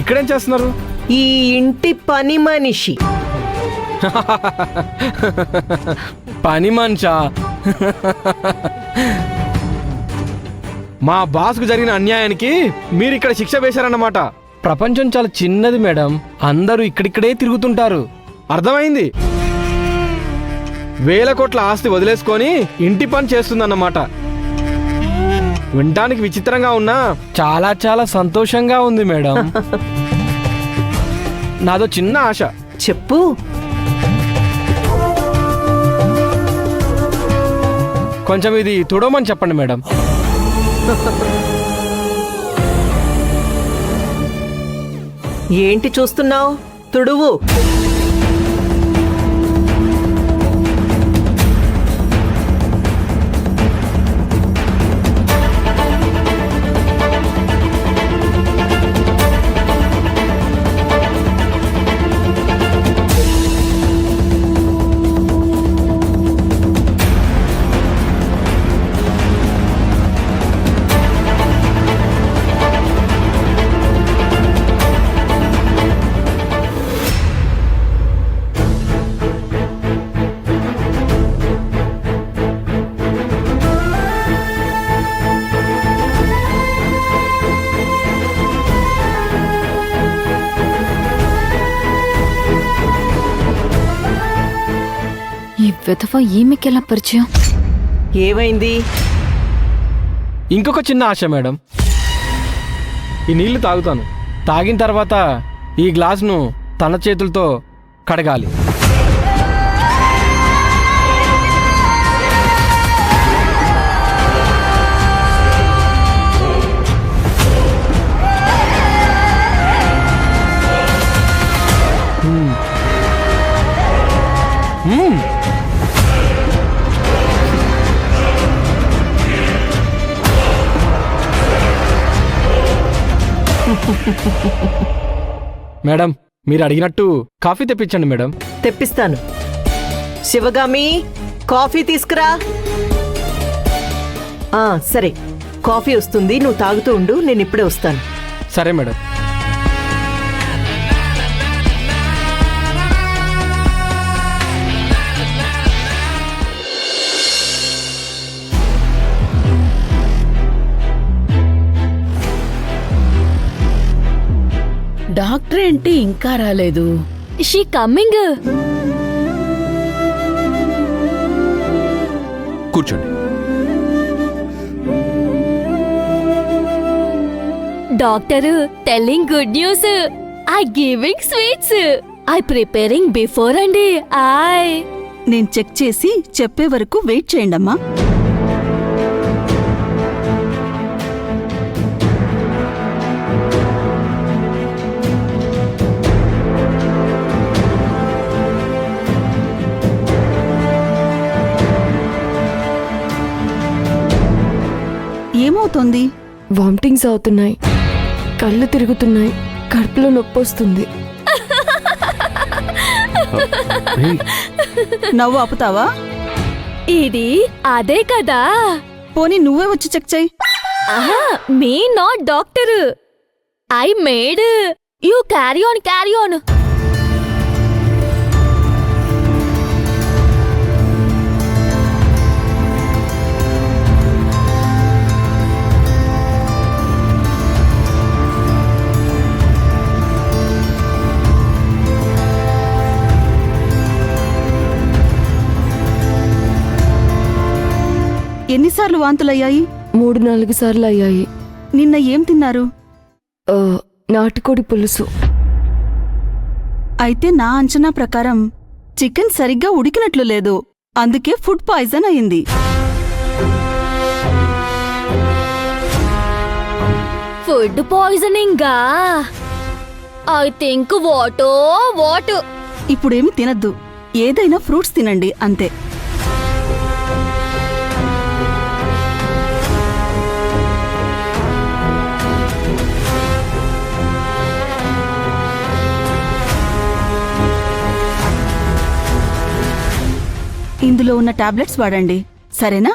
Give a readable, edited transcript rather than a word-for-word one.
ఇక్కడేం చేస్తున్నారు? ఈ ఇంటి పని మనిషి. పని మనిషా? మా బాస్కు జరిగిన అన్యాయానికి మీరు ఇక్కడ శిక్ష వేశారన్నమాట. ప్రపంచం చాలా చిన్నది మేడం, అందరూ ఇక్కడిక్కడే తిరుగుతుంటారు. అర్థమైంది? వేల కోట్ల ఆస్తి వదిలేసుకొని ఇంటి పని చేస్తుందన్నమాట. వినటానికి విచిత్రంగా ఉన్నా చాలా చాలా సంతోషంగా ఉంది మేడం. నాదో చిన్న ఆశ. చెప్పు. కొంచెం ఇది తుడవమని చెప్పండి మేడం. ఏంటి చూస్తున్నావు? తుడువు. ఈ విధవ ఈమెకెలా పరిచయం? ఏమైంది? ఇంకొక చిన్న ఆశ మేడం. ఈ నీళ్లు తాగుతాను. తాగిన తర్వాత ఈ గ్లాసును తన చేతులతో కడగాలి. మేడం, మీరు అడిగినట్టు కాఫీ తెప్పించండి మేడం. తెప్పిస్తాను. శివగామి, కాఫీ తీసుకురా. సరే, కాఫీ వస్తుంది, నువ్వు తాగుతూ ఉండు, నేను ఇప్పుడే వస్తాను. సరే మేడం. డాక్టర్ ఏంటి ఇంకా రాలేదు? She coming. కూర్చోండి. Doctor telling good news. I giving sweets. I preparing before అండి. నేను చెక్ చేసి చెప్పే వరకు వెయిట్ చేయండమ్మా. ఏమవుతుంది? వామిటింగ్స్ అవుతున్నాయి, కళ్ళు తిరుగుతున్నాయి, కడుపులో నొప్పి వస్తుంది. నవ్వు ఆపుతావా? ఇది అదే కదా. పోనీ నువ్వే వచ్చి చెక్ చెయ్యి. Me not doctor. I made. You carry on, carry on. ఎన్నిసార్లు వాంతులయ్యాయి? 3-4 సార్లు అయ్యాయి. నిన్న ఏం తిన్నారు? నాటుకోడి పులుసు. అయితే నా అంచనా ప్రకారం చికెన్ సరిగ్గా ఉడికినట్లు లేదు, అందుకే ఫుడ్ పాయిజన్ అయింది. Food poisoning. I think what. ఇప్పుడేమి తినద్దు, ఏదైనా ఫ్రూట్స్ తినండి అంతే. ఇందులో ఉన్న టాబ్లెట్స్ వాడండి, సరేనా?